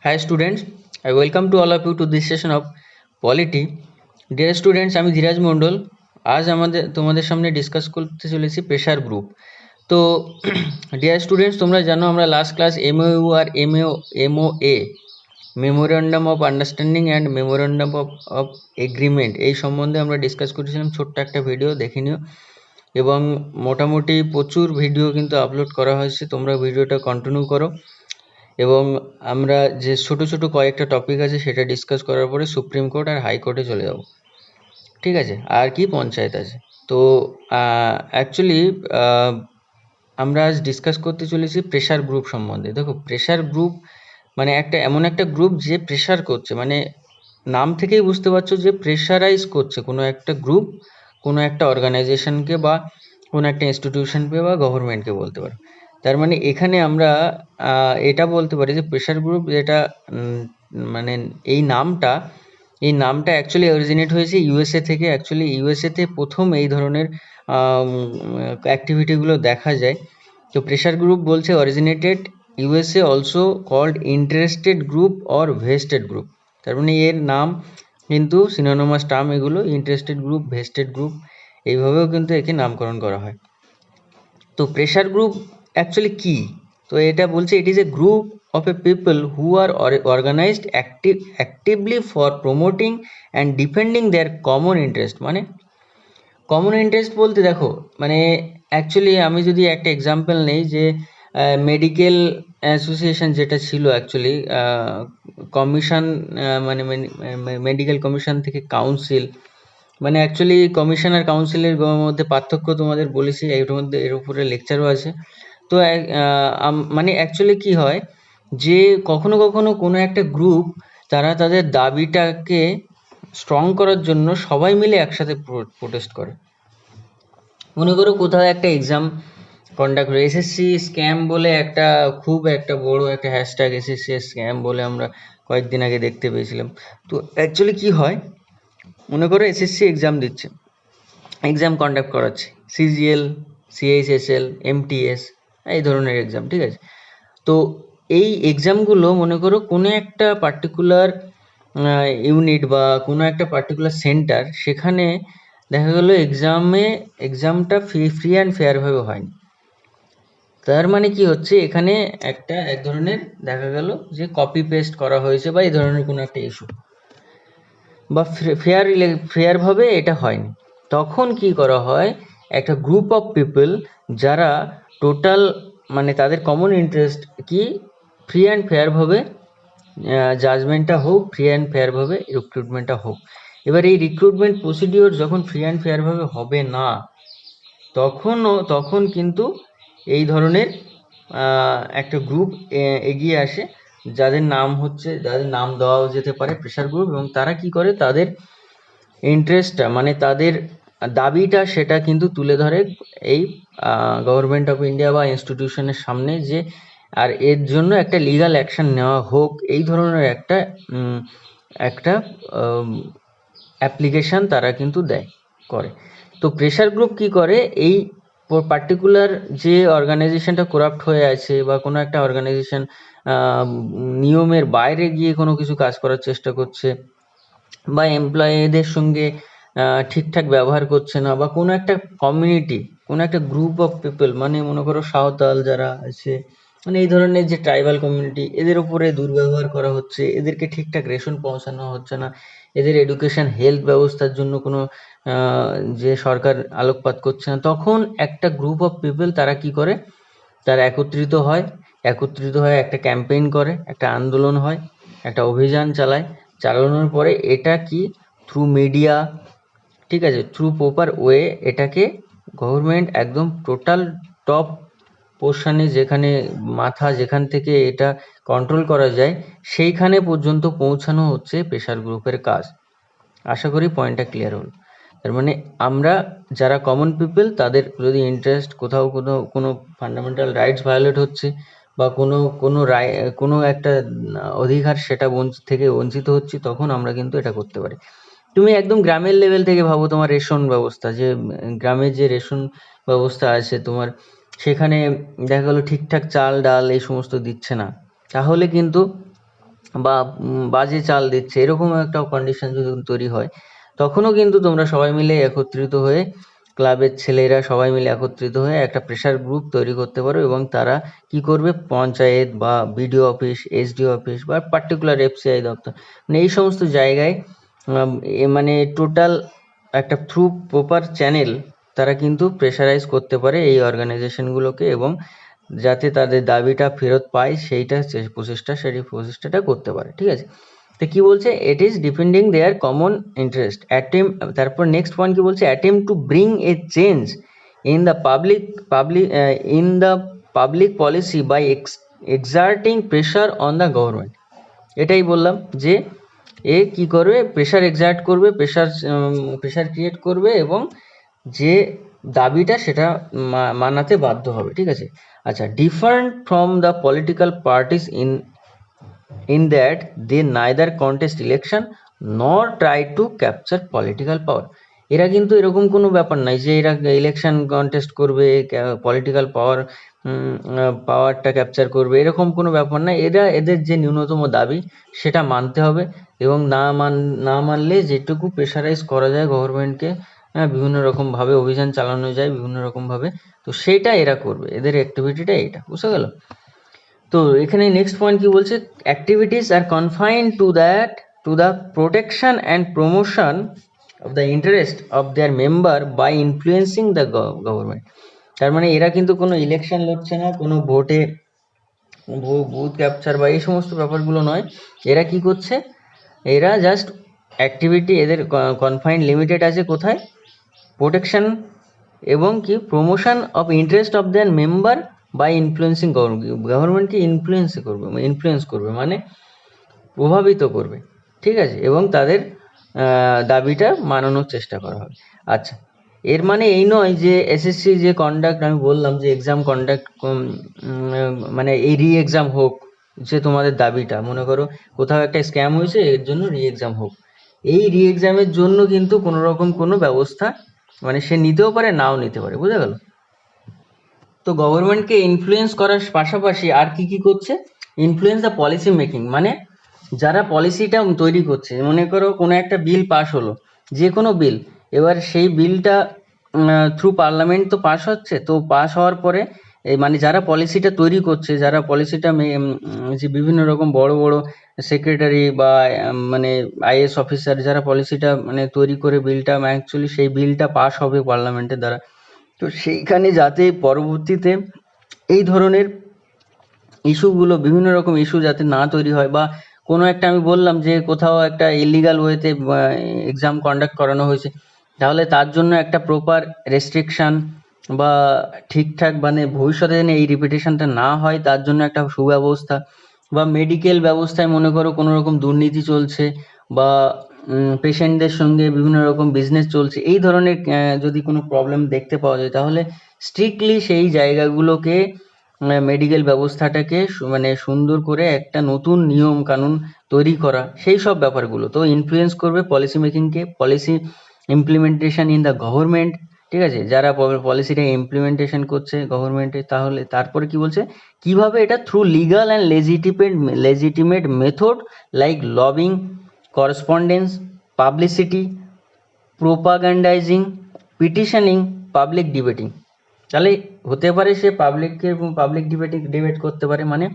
Hi students, I welcome to all of you to this session of Polity. Dear students, আমি ধীরাজ মণ্ডল। আজ তোমাদের সামনে discuss করতে চলেছি প্রেশার গ্রুপ। তো ডিয়ার স্টুডেন্টস, তোমরা জানো আমরা লাস্ট ক্লাস এমওইউ আর MOA memorandum of understanding and memorandum of agreement এই সম্বন্ধে আমরা ডিসকাস করেছিলাম। ছোট্ট একটা ভিডিও দেখে নিও, এবং মোটামুটি প্রচুর ভিডিও কিন্তু আপলোড করা হয়েছে, তোমরা ভিডিওটা কন্টিনিউ করো। এবং আমরা যে ছোট ছোট কয়েকটা টপিক আছে সেটা ডিসকাস করার পরে সুপ্রিম কোর্ট আর হাইকোর্টে চলে যাব, ঠিক আছে? আর কি পঞ্চায়েত আছে। তো অ্যাকচুয়ালি আমরা আজ ডিসকাস করতে চলেছি প্রেশার গ্রুপ সম্বন্ধে। দেখো, প্রেশার গ্রুপ মানে এমন একটা গ্রুপ যে প্রেশার করছে, মানে নাম থেকেই বুঝতে পারছো যে প্রেশারাইজ করছে কোনো একটা গ্রুপ, কোনো একটা অর্গানাইজেশনকে বা কোনো একটা ইনস্টিটিউশনকে বা গভর্নমেন্টকে বলতে পারো। তার মানে এখানে আমরা এটা বলতে পারি যে প্রেশার গ্রুপ যেটা মানে এই নামটা অ্যাকচুয়ালি অরিজিনেট হয়েছে ইউএসএ থেকে। অ্যাকচুয়ালি ইউএসএতে প্রথম এই ধরনের অ্যাক্টিভিটিগুলো দেখা যায়। তো প্রেশার গ্রুপ বলছে originated USA, also called interested group or vested group. তার মানে এর নাম কিন্তু সিনোনিমাস টার্ম এগুলো, ইন্টারেস্টেড গ্রুপ, ভেস্টেড গ্রুপ, এইভাবেও কিন্তু একে নামকরণ করা হয়। তো প্রেশার গ্রুপ অ্যাকচুয়ালি কি? তো এটা বলছে it is a group of a people who are organized actively for promoting and defending their common interest। মানে কমন ইন্টারেস্ট বলতে দেখো, মানে অ্যাকচুয়ালি আমি যদি একটা এক্সাম্পল নেই, যে মেডিকেল অ্যাসোসিয়েশন যেটা ছিল অ্যাকচুয়ালি কমিশন, মানে মেডিকেল কমিশন থেকে কাউন্সিল, মানে অ্যাকচুয়ালি কমিশন আর কাউন্সিলের মধ্যে পার্থক্য তোমাদের বলেছি, এর উপরে লেকচারও আছে। তো মানে অ্যাকচুয়ালি কি হয় যে কখনো কখনো কোনো একটা গ্রুপ তারা তাদের দাবিটাকে স্ট্রং করার জন্য সবাই মিলে একসাথে প্রোটেস্ট করে। মনে করো কোথাও একটা এক্সাম কন্ডাক্ট করে, এসএসসি স্ক্যাম বলে খুব একটা বড় একটা হ্যাশট্যাগ এসএসসি স্ক্যাম বলে আমরা কয়েকদিন আগে দেখতে পেয়েছিলাম। তো অ্যাকচুয়ালি কি হয়, মনে করো এসএসসি এক্সাম দিচ্ছে, এক্সাম কন্ডাক্ট করাচ্ছে সিজিএল, সিএইচএসএল, এমটিএস, এই ধরনের এক্সাম, ঠিক আছে? তো এই এক্সামগুলো মনে করো কোনো একটা পার্টিকুলার ইউনিট বা কোনো একটা পার্টিকুলার সেন্টার, সেখানে দেখা গেলো এক্সামটা ফ্রি অ্যান্ড ফেয়ারভাবে হয়নি। তার মানে কি হচ্ছে, এখানে এক ধরনের দেখা গেল যে কপি পেস্ট করা হয়েছে বা এই ধরনের কোনো একটা ইস্যু, বা ফেয়ারভাবে এটা হয়নি। তখন কি করা হয়, একটা গ্রুপ অফ পিপল যারা টোটাল মানে তাদের কমন ইন্টারেস্ট কি, ফ্রি অ্যান্ড ফেয়ারভাবে জাজমেন্টটা হোক, ফ্রি অ্যান্ড ফেয়ারভাবে রিক্রুটমেন্টটা হোক। এবার এই রিক্রুটমেন্ট প্রসিডিওর যখন ফ্রি অ্যান্ড ফেয়ারভাবে হবে না, তখন কিন্তু এই ধরনের একটা গ্রুপ এগিয়ে আসে, যাদের নাম দেওয়াও যেতে পারে প্রেশার গ্রুপ, এবং তারা কি করে তাদের ইন্টারেস্টটা মানে তাদের দাবিটা সেটা কিন্তু তুলে ধরে এই গভর্নমেন্ট অফ ইন্ডিয়া বা ইনস্টিটিউশনের সামনে, যে আর এর জন্য একটা লিগাল অ্যাকশন নেওয়া হোক, এই ধরনের একটা অ্যাপ্লিকেশন তারা কিন্তু করে। তো প্রেশার গ্রুপ কি করে, এই পার্টিকুলার যে অর্গানাইজেশনটা করাপ্ট হয়ে আছে বা কোনো একটা অর্গানাইজেশন নিয়মের বাইরে গিয়ে কোনো কিছু কাজ করার চেষ্টা করছে, বা এমপ্লয়ীদের সঙ্গে ঠিকঠাক ব্যবহার করছে না, বা কোনো একটা কমিউনিটি, কোনো একটা গ্রুপ অফ পিপল, মানে মনে করো সাঁওতাল যারা আছে, মানে এই ধরনের যে ট্রাইবাল কমিউনিটি, এদের উপরে দুর্ব্যবহার করা হচ্ছে, এদেরকে ঠিকঠাক রেশন পৌঁছানো হচ্ছে না, এদের এডুকেশন হেলথ ব্যবস্থার জন্য কোনো যে সরকার আলোকপাত করছে না, তখন একটা গ্রুপ অফ পিপল তারা কি করে, তারা একত্রিত হয়ে একটা ক্যাম্পেইন করে, একটা আন্দোলন হয়, একটা অভিযান চালানোর পরে এটা কি থ্রু মিডিয়া, ঠিক আছে, থ্রু প্রপার ওয়ে এটাকে গভর্নমেন্ট একদম টোটাল টপ পোর্শনে, যেখান থেকে এটা কন্ট্রোল করা যায়, সেইখানে পর্যন্ত পৌঁছানো হচ্ছে প্রেশার গ্রুপের কাজ। আশা করি পয়েন্টটা ক্লিয়ার হল। তার মানে আমরা যারা কমন পিপল, তাদের যদি ইন্টারেস্ট কোথাও কোনো ফান্ডামেন্টাল রাইটস ভায়োলেট হচ্ছে, বা কোনো একটা অধিকার সেটা থেকে বঞ্চিত হচ্ছে, তখন আমরা কিন্তু এটা করতে পারি। তুমি একদম গ্রামের লেভেল থেকে ভাবো, তোমার রেশন ব্যবস্থা, যে গ্রামের যে রেশন ব্যবস্থা আছে তোমার, সেখানে দেখা গেলো ঠিকঠাক চাল ডাল এই সমস্ত দিচ্ছে না, তাহলে কিন্তু বা বাজে চাল দিচ্ছে, এরকম একটা কন্ডিশন যদি তৈরি হয়, তখনও কিন্তু তোমরা সবাই মিলে একত্রিত হয়ে, ক্লাবের ছেলেরা সবাই মিলে একত্রিত হয়ে একটা প্রেশার গ্রুপ তৈরি করতে পারো, এবং তারা কি করবে, পঞ্চায়েত বা বিডিও অফিস, এসডিও অফিস বা পার্টিকুলার এফসিআই দপ্তর, মানে এই সমস্ত জায়গায় মানে টোটাল একটা থ্রু প্রপার চ্যানেল তারা কিন্তু প্রেশারাইজ করতে পারে এই অর্গানাইজেশনগুলোকে, এবং যাতে তাদের দাবিটা ফেরত পায় সেইটা সেই প্রচেষ্টাটা করতে পারে। ঠিক আছে, তো কি বলছে, it is depending their common interest attempt, তারপর নেক্সট পয়েন্ট কি বলছে, attempt to bring a change in the public policy by exerting pressure on the government. এটাই বললাম যে এ কি করবে, প্রেশার এক্সার্ট করবে, প্রেশার ক্রিয়েট করবে, এবং যে দাবিটা সেটা মানাতে বাধ্য হবে। ঠিক আছে, আচ্ছা, different from the political parties in that they neither contest election nor try to capture political power. এরা কিন্তু এরকম কোনো ব্যাপার নাই যে এরা ইলেকশন কন্টেস্ট করবে, পলিটিক্যাল পাওয়ারটা ক্যাপচার করবে, এরকম কোনো ব্যাপার না। এরা এদের যে ন্যূনতম দাবি সেটা মানতে হবে, এবং না মানলে যেটুকু প্রেশারাইজ করা যায় গভর্নমেন্টকে, বিভিন্ন রকমভাবে অভিযান চালানো যায় বিভিন্ন রকমভাবে, তো সেটা এরা করবে, এদের অ্যাক্টিভিটিটা এটা, বুঝতে গেল? তো এখানে নেক্সট পয়েন্ট কি বলছে, activities are confined to the protection and promotion of the interest of their member by influencing the government. তার মানে এরা কিন্তু কোনো ইলেকশন লড়ছে না, কোনো ভোটে বুথ ক্যাপচার বা এই সমস্ত ব্যাপারগুলো নয়। এরা কি করছে, এরা জাস্ট অ্যাক্টিভিটি এদের কনফাইন্ড লিমিটেড আছে কোথায়, প্রোটেকশন এবং কি promotion of interest of their member by influencing গভর্নমেন্টকে ইনফ্লুয়েন্স করবে মানে প্রভাবিত করবে। ঠিক আছে, এবং তাদের দাবিটা মানানোর চেষ্টা করা হবে। আচ্ছা, এর মানে এই নয় যে এসএসসি যে কন্ডাক্ট আমি বললাম যে এক্সাম কন্ডাক্ট, মানে এই রি এক্সাম হোক, যে তোমাদের দাবিটা, মনে করো কোথাও একটা স্ক্যাম হয়েছে এর জন্য রি এক্সাম হোক, এই রি এক্সামের জন্য কিন্তু কোনো রকম কোনো ব্যবস্থা মানে সে নিতেও পারে, নাও নিতে পারে, বুঝা গেল? তো গভর্নমেন্টকে ইনফ্লুয়েন্স করার পাশাপাশি আর কি কি করছে, ইনফ্লুয়েন্স দ্য পলিসি মেকিং, মানে যারা পলিসিটা তৈরি করছে, মনে করো কোনো একটা বিল পাস হলো, যে কোনো বিল, এবার সেই বিলটা থ্রু পার্লামেন্ট তো পাস হচ্ছে, তো পাস হওয়ার পরে মানে যারা পলিসিটা তৈরি করছে, যারা পলিসিটা যে বিভিন্ন রকম বড় বড় সেক্রেটারি বা মানে আইএস অফিসার যারা পলিসিটা মানে তৈরি করে বিলটা অ্যাকচুয়ালি সেই বিলটা পাস হবে পার্লামেন্টের দ্বারা, তো সেইখানে যাতে পরবর্তীতে এই ধরনের ইস্যুগুলো, বিভিন্ন রকম ইস্যু যাতে না তৈরি হয়, বা কোনো একটা আমি বললাম যে কোথাও একটা ইলিগাল ওয়েতে এক্সাম কন্ডাক্ট করানো হয়েছে, তাহলে তার জন্য একটা প্রপার রেস্ট্রিকশান বা ঠিকঠাক মানে ভবিষ্যতে যেন এই রিপিটেশনটা না হয় তার জন্য একটা সুব্যবস্থা, বা মেডিকেল ব্যবস্থায় মনে করো কোনো রকম দুর্নীতি চলছে, বা পেশেন্টদের সঙ্গে বিভিন্ন রকম বিজনেস চলছে, এই ধরনের যদি কোনো প্রবলেম দেখতে পাওয়া যায়, তাহলে স্ট্রিক্টলি সেই জায়গাগুলোকে মেডিকেল ব্যবস্থাটাকে মানে সুন্দর করে একটা নতুন নিয়ম কানুন তৈরি করা, সেই সব ব্যাপারগুলো তো ইনফ্লুয়েন্স করবে পলিসি মেকিংকে, policy implementation in the government. ঠিক আছে, যারা পলিসিটা ইমপ্লিমেন্টেশন করছে গভর্নমেন্টে, তাহলে তারপরে কি বলছে, কিভাবে এটা through legal and legitimate method like lobbying, correspondence, publicity, propagandising, petitioning, public debating. তাহলে হতে পারে সে পাবলিক ডিবেট করতে পারে, মানে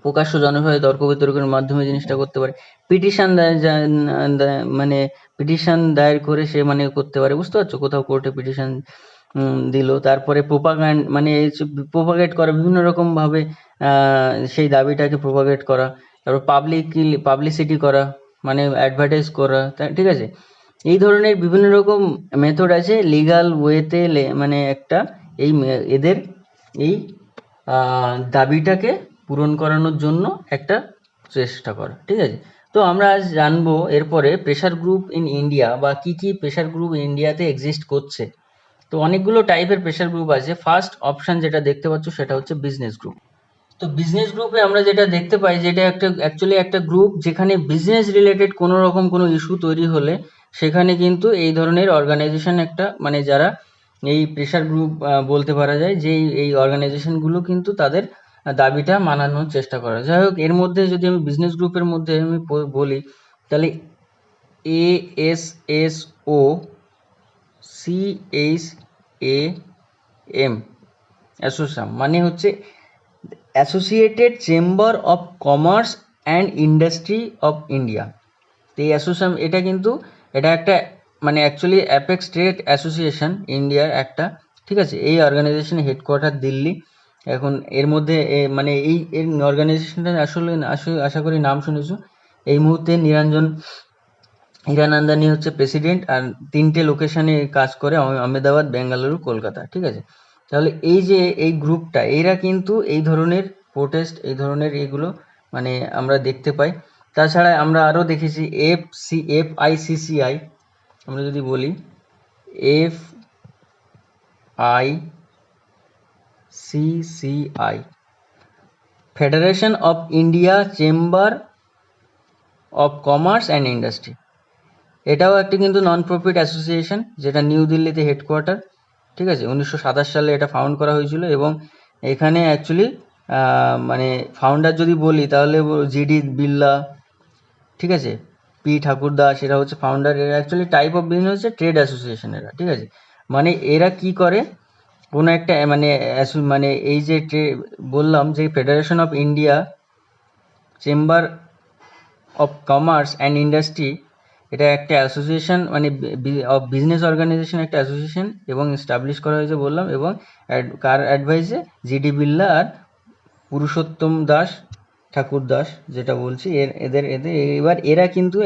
প্রকাশ্য জনসভায় তর্ক বিতর্কের মাধ্যমে জিনিসটা করতে পারে, পিটিশন মানে পিটিশন দায়ের করে সে মানে করতে পারে, বুঝতে পারছো, কোথাও কোর্টে পিটিশন দিল, তারপরে মানে প্রোপাগেট করা, বিভিন্ন রকম ভাবে সেই দাবিটাকে প্রোপাগেট করা, তারপর পাবলিসিটি করা মানে অ্যাডভার্টাইজ করা, ঠিক আছে, এই ধরনের বিভিন্ন রকম মেথড আছে লিগাল ওয়েতে, মানে একটা এদের এই দাবিটাকে পূরণ করানোর জন্য একটা চেষ্টা করা। ঠিক আছে, তো আমরা আজ জানবো এরপরে প্রেশার গ্রুপ ইন ইন্ডিয়া, বা কি কি প্রেশার গ্রুপ ইন্ডিয়াতে এক্সিস্ট করছে। তো অনেকগুলো টাইপের প্রেশার গ্রুপ আছে। ফার্স্ট অপশন যেটা দেখতে পাচ্ছ সেটা হচ্ছে বিজনেস গ্রুপ। তো বিজনেস গ্রুপে আমরা যেটা দেখতে পাই, যেটা অ্যাকচুয়ালি একটা গ্রুপ যেখানে বিজনেস রিলেটেড কোনো রকম কোনো ইস্যু তৈরি হলে সেখানে কিন্তু এই ধরনের অর্গানাইজেশন একটা মানে যারা এই প্রেশার গ্রুপ বলতে পারা যায়, যে এই অর্গানাইজেশনগুলো কিন্তু তাদের দাবিটা মানানোর চেষ্টা করা। যাই হোক, এর মধ্যে যদি আমি বিজনেস গ্রুপের মধ্যে আমি বলি, তাহলে ASSO CHAM অ্যাসোসাম মানে হচ্ছে associated chamber of commerce and industry of India. এই অ্যাসোসাম এটা একটা মানে অ্যাকচুয়ালি অ্যাপেক্স ট্রেড অ্যাসোসিয়েশন ইন্ডিয়ার একটা, ঠিক আছে। এই অর্গানাইজেশনের হেডকোয়ার্টার দিল্লি। এখন এর মধ্যে মানে এই অর্গানাইজেশনটা আসলে আশা করি নাম শুনেছো। এই মুহূর্তে নিরঞ্জন হীরানন্দানি হচ্ছে প্রেসিডেন্ট, আর 3টে লোকেশনে কাজ করে, আহমেদাবাদ, বেঙ্গালুরু, কলকাতা, ঠিক আছে। তাহলে এই যে এই গ্রুপটা, এরা কিন্তু এই ধরনের প্রোটেস্ট, এই ধরনের এগুলো মানে আমরা দেখতে পাই। তাছাড়া আমরা আরও দেখেছি FICCI, আমরা যদি বলি FICCI, federation of India chamber of commerce and industry. এটাও একটি কিন্তু নন প্রফিট অ্যাসোসিয়েশন, যেটা নিউ দিল্লিতে হেডকোয়ার্টার, ঠিক আছে। 1927 সালে এটা ফাউন্ড করা হয়েছিল, এবং এখানে অ্যাকচুয়ালি মানে ফাউন্ডার যদি বলি তাহলে GD বিড়লা, ঠিক আছে, P ঠাকুরদাস, এরা হচ্ছে ফাউন্ডার। এরা অ্যাকচুয়ালি টাইপ অফ বিজনেস হচ্ছে ট্রেড অ্যাসোসিয়েশন এরা, ঠিক আছে। মানে এরা কি করে, কোনো একটা মানে এই যে বললাম যে federation of India chamber of commerce and industry, এটা একটা অ্যাসোসিয়েশন, মানে অফ বিজনেস অর্গানাইজেশন একটা অ্যাসোসিয়েশন, এবং এস্টাবলিশ করা হয়েছে বললাম, এবং কার অ্যাডভাইসে, GD বিড়লা আর পুরুষোত্তম দাস ঠাকুর দাস, যেটা বলছি এদের এবার এরা কিন্তু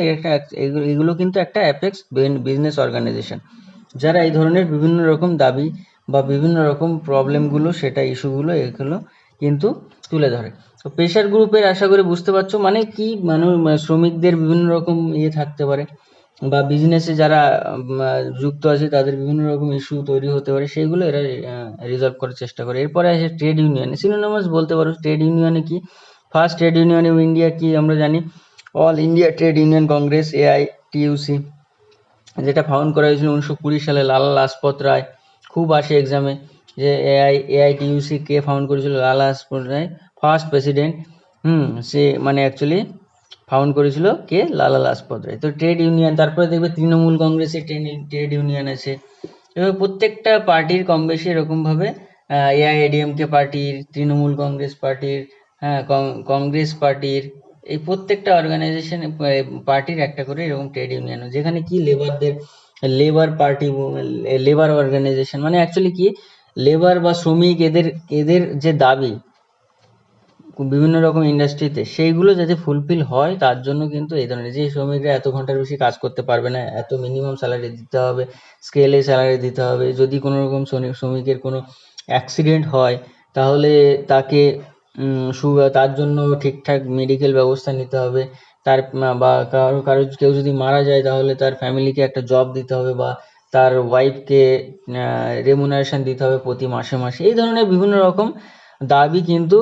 এগুলো কিন্তু একটা অ্যাপেক্স বিজনেস অর্গানাইজেশন, যারা এই ধরনের বিভিন্ন রকম দাবি বা বিভিন্ন রকম প্রবলেমগুলো, সেটা ইস্যুগুলো এগুলো কিন্তু তুলে ধরে। তো প্রেশার গ্রুপের আশা করি বুঝতে পারছো মানে কি, শ্রমিকদের বিভিন্ন রকম থাকতে পারে, বা বিজনেসে যারা যুক্ত আছে তাদের বিভিন্ন রকম ইস্যু তৈরি হতে পারে, সেইগুলো এরা রিজলভ করার চেষ্টা করে। এরপরে আসে ট্রেড ইউনিয়ন। সিনোনিমাস বলতে পারো ট্রেড ইউনিয়নে কি, first trade union of India কি আমরা জানি, all India trade union Congress, AITUC, যেটা ফাউন্ড করা হয়েছিল 1920 সালে। লালা লাজপত রায়, খুব আসে এক্সামে যে AITUC কে ফাউন্ড করেছিল, লালা লাজপত রায়, ফার্স্ট প্রেসিডেন্ট। সে মানে অ্যাকচুয়ালি ফাউন্ড করেছিল কে, লালা লাজপত রায়। তো ট্রেড ইউনিয়ন, তারপরে দেখবে তৃণমূল কংগ্রেসে ট্রেড ইউনিয়ন আছে। এবার প্রত্যেকটা পার্টির কম বেশি এরকমভাবে AIADMK পার্টির, তৃণমূল কংগ্রেস পার্টির, হ্যাঁ কংগ্রেস পার্টির, এই প্রত্যেকটা অর্গানাইজেশন পার্টির একটা করে এরকম ট্রেড ইউনিয়ন, যেখানে কি লেবার পার্টি, লেবার অর্গানাইজেশন, মানে অ্যাকচুয়ালি কি লেবার বা শ্রমিক, এদের যে দাবি বিভিন্ন রকম ইন্ডাস্ট্রিতে, সেইগুলো যাতে ফুলফিল হয়, তার জন্য কিন্তু এই ধরনের, যে শ্রমিকরা এত ঘন্টার বেশি কাজ করতে পারবে না, এত মিনিমাম স্যালারি দিতে হবে, স্কেলে স্যালারি দিতে হবে, যদি কোনো রকম শ্রমিকের কোনো অ্যাক্সিডেন্ট হয় তাহলে তাকে তার জন্য ঠিকঠাক মেডিকেল ব্যবস্থা নিতে হবে, তার বা কেউ যদি মারা যায় তাহলে তার ফ্যামিলিকে একটা জব দিতে হবে, বা তার ওয়াইফকে রেমুনারেশন দিতে হবে প্রতি মাসে মাসে। এই ধরনের বিভিন্ন রকম দাবি কিন্তু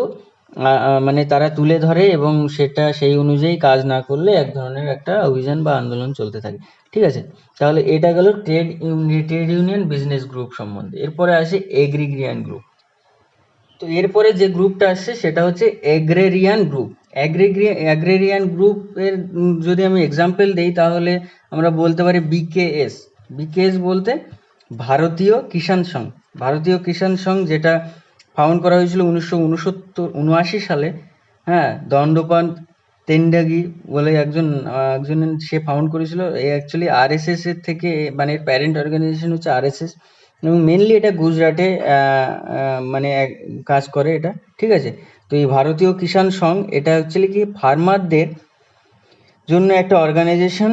মানে তারা তুলে ধরে, এবং সেটা সেই অনুযায়ী কাজ না করলে এক ধরনের একটা অভিযান বা আন্দোলন চলতে থাকে, ঠিক আছে। তাহলে এটা গেল ট্রেড ইউনিয়ন বিজনেস গ্রুপ সম্বন্ধে। এরপরে আসে এগ্রিগ্রিয়ান গ্রুপ। তো এরপরে যে গ্রুপটা আসছে সেটা হচ্ছে এগ্রেরিয়ান গ্রুপ। অ্যাগ্রেরিয়ান গ্রুপের যদি আমি এক্সাম্পল দিই তাহলে আমরা বলতে পারি বিকেএস বলতে ভারতীয় কিষাণ সংঘ। ভারতীয় কিষাণ সংঘ যেটা ফাউন্ড করা হয়েছিল 1979 সালে, হ্যাঁ, দণ্ডপাত তেন্ডাগি বলে একজন সে ফাউন্ড করেছিল। অ্যাকচুয়ালি RSS এর থেকে, মানে প্যারেন্ট অর্গানাইজেশন হচ্ছে RSS, এবং মেনলি এটা গুজরাটে মানে কাজ করে এটা, ঠিক আছে। তো এই ভারতীয় কিষাণ সংঘ এটা অ্যাকচুয়ালি কি ফার্মারদের জন্য একটা অর্গানাইজেশন,